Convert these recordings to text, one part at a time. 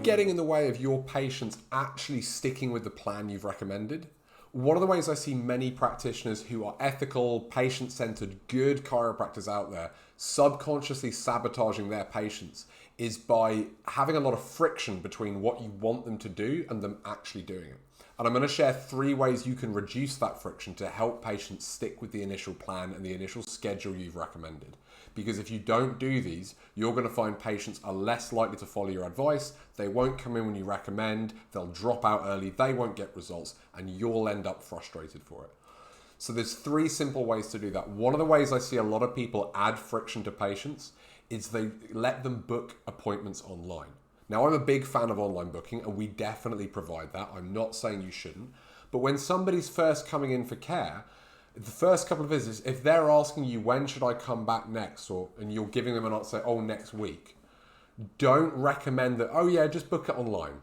getting in the way of your patients actually sticking with the plan you've recommended. One of the ways I see many practitioners who are ethical, patient-centered, good chiropractors out there subconsciously sabotaging their patients is by having a lot of friction between what you want them to do and them actually doing it. And I'm going to share 3 ways you can reduce that friction to help patients stick with the initial plan and the initial schedule you've recommended. Because if you don't do these, you're going to find patients are less likely to follow your advice, they won't come in when you recommend, they'll drop out early, they won't get results, and you'll end up frustrated for it. So there's 3 simple ways to do that. One of the ways I see a lot of people add friction to patients is they let them book appointments online. Now, I'm a big fan of online booking, and we definitely provide that. I'm not saying you shouldn't. But when somebody's first coming in for care, the first couple of visits, if they're asking you, when should I come back next? And you're giving them an answer, oh, next week. Don't recommend that, oh yeah, just book it online.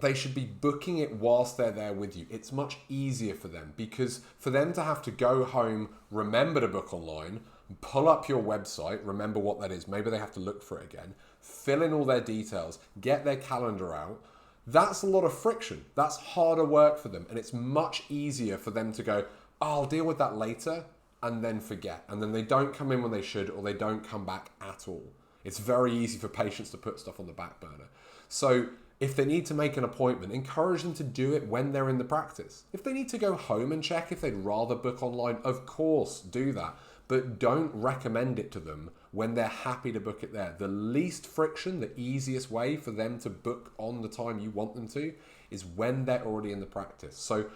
They should be booking it whilst they're there with you. It's much easier for them, because for them to have to go home, remember to book online, pull up your website, remember what that is, maybe they have to look for it again, fill in all their details, get their calendar out. That's a lot of friction. That's harder work for them. And it's much easier for them to go, oh, I'll deal with that later, and then forget. And then they don't come in when they should, or they don't come back at all. It's very easy for patients to put stuff on the back burner. So if they need to make an appointment, encourage them to do it when they're in the practice. If they need to go home and check if they'd rather book online, of course, do that. But don't recommend it to them when they're happy to book it there. The least friction, the easiest way for them to book on the time you want them to is when they're already in the practice. So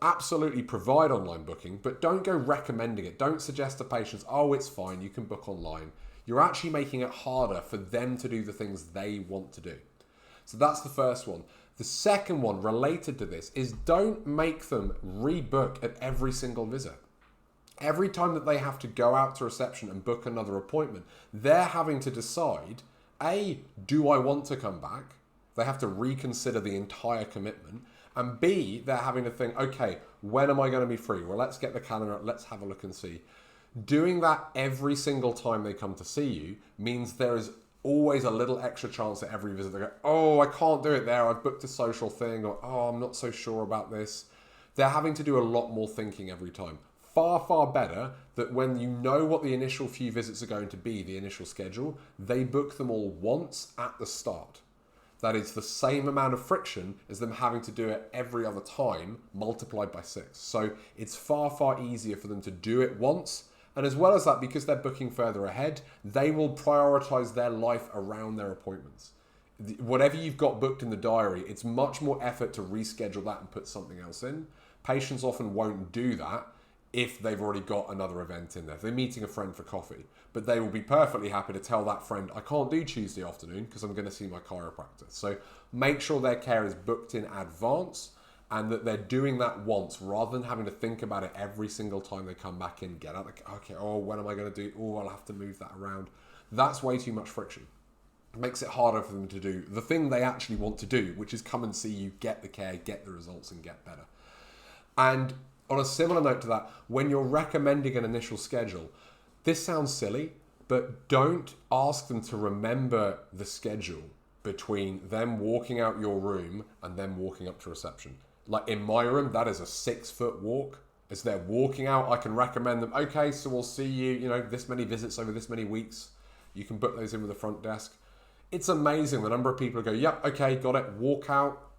absolutely provide online booking, but don't go recommending it. Don't suggest to patients, oh, it's fine, you can book online. You're actually making it harder for them to do the things they want to do. So that's the first one. The second one related to this is don't make them rebook at every single visit. Every time that they have to go out to reception and book another appointment, they're having to decide, A, do I want to come back? They have to reconsider the entire commitment. And B, they're having to think, okay, when am I going to be free? Well, let's get the calendar up, let's have a look and see. Doing that every single time they come to see you means there is always a little extra chance at every visit they go, oh, I can't do it there, I've booked a social thing, or oh, I'm not so sure about this. They're having to do a lot more thinking every time. Far, far better that when you know what the initial few visits are going to be, the initial schedule, they book them all once at the start. That is the same amount of friction as them having to do it every other time, multiplied by 6. So it's far, far easier for them to do it once. And as well as that, because they're booking further ahead, they will prioritize their life around their appointments. Whatever you've got booked in the diary, it's much more effort to reschedule that and put something else in. Patients often won't do that if they've already got another event in there. They're meeting a friend for coffee, but they will be perfectly happy to tell that friend, I can't do Tuesday afternoon because I'm going to see my chiropractor. So make sure their care is booked in advance and that they're doing that once rather than having to think about it every single time they come back in, get out, okay, oh, when am I going to do, oh, I'll have to move that around. That's way too much friction. It makes it harder for them to do the thing they actually want to do, which is come and see you, get the care, get the results and get better. And on a similar note to that, when you're recommending an initial schedule, this sounds silly, but don't ask them to remember the schedule between them walking out your room and them walking up to reception. Like in my room, that is a 6-foot walk. As they're walking out, I can recommend them, okay, so we'll see you, this many visits over this many weeks. You can book those in with the front desk. It's amazing the number of people who go, yep, okay, got it, walk out.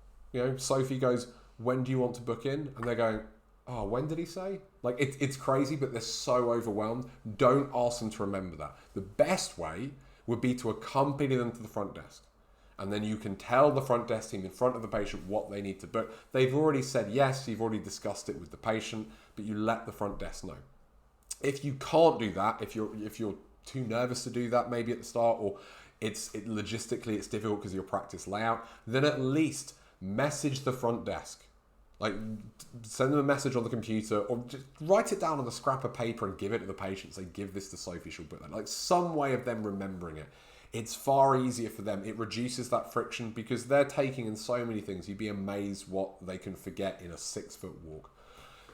Sophie goes, when do you want to book in? And they're going, oh, when did he say? Like, it's crazy, but they're so overwhelmed. Don't ask them to remember that. The best way would be to accompany them to the front desk. And then you can tell the front desk team in front of the patient what they need to book. They've already said yes, you've already discussed it with the patient, but you let the front desk know. If you can't do that, if you're too nervous to do that maybe at the start, or logistically it's difficult because of your practice layout, then at least message the front desk. Like, send them a message on the computer, or just write it down on a scrap of paper and give it to the patient. Say, give this to Sophie, she'll put that. Like, some way of them remembering it. It's far easier for them. It reduces that friction because they're taking in so many things. You'd be amazed what they can forget in a 6-foot walk.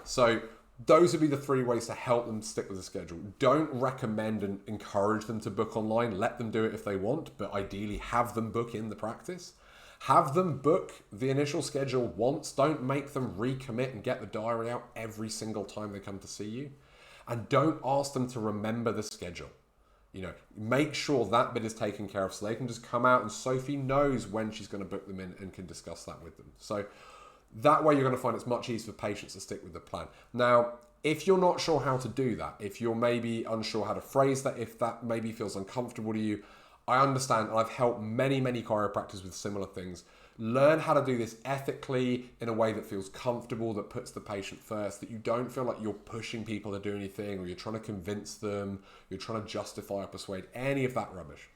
So those would be the 3 ways to help them stick with the schedule. Don't recommend and encourage them to book online. Let them do it if they want, but ideally have them book in the practice. Have them book the initial schedule once. Don't make them recommit and get the diary out every single time they come to see you. And don't ask them to remember the schedule. Make sure that bit is taken care of so they can just come out and Sophie knows when she's going to book them in and can discuss that with them. So that way you're going to find it's much easier for patients to stick with the plan. Now, if you're not sure how to do that, if you're maybe unsure how to phrase that, if that maybe feels uncomfortable to you, I understand, and I've helped many chiropractors with similar things. Learn how to do this ethically in a way that feels comfortable, that puts the patient first, that you don't feel like you're pushing people to do anything or you're trying to convince them, you're trying to justify or persuade, any of that rubbish.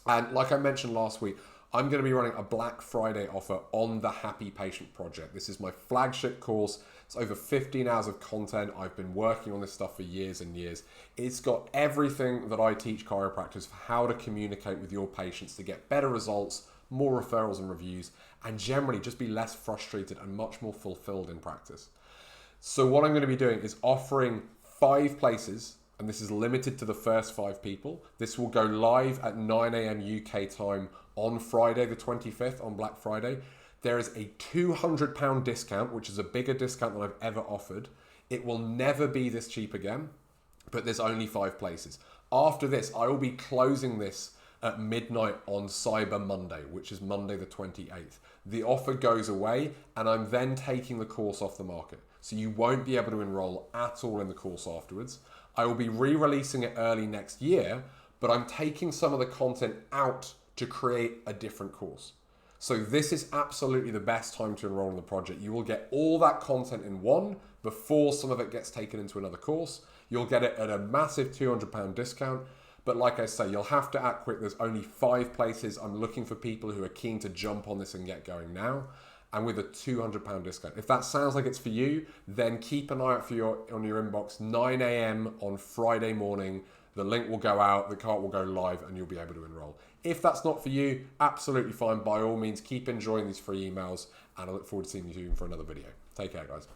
And like I mentioned last week, I'm going to be running a Black Friday offer on the Happy Patient Project. This is my flagship course. It's over 15 hours of content. I've been working on this stuff for years and years. It's got everything that I teach chiropractors for how to communicate with your patients to get better results, more referrals and reviews, and generally just be less frustrated and much more fulfilled in practice. So what I'm going to be doing is offering 5 places, and this is limited to the first 5 people. This will go live at 9 a.m. UK time on Friday the 25th, on Black Friday. There is a £200 discount, which is a bigger discount than I've ever offered. It will never be this cheap again, but there's only 5 places. After this, I will be closing this at midnight on Cyber Monday, which is Monday the 28th. The offer goes away, and I'm then taking the course off the market. So you won't be able to enroll at all in the course afterwards. I will be re-releasing it early next year, but I'm taking some of the content out to create a different course. So this is absolutely the best time to enroll in the project. You will get all that content in one before some of it gets taken into another course. You'll get it at a massive £200 discount. But like I say, you'll have to act quick. There's only 5 places. I'm looking for people who are keen to jump on this and get going now. And with a £200 discount. If that sounds like it's for you, then keep an eye out on your inbox, 9 a.m. on Friday morning. The link will go out, the cart will go live, and you'll be able to enroll. If that's not for you, absolutely fine. By all means, keep enjoying these free emails, and I look forward to seeing you soon for another video. Take care, guys.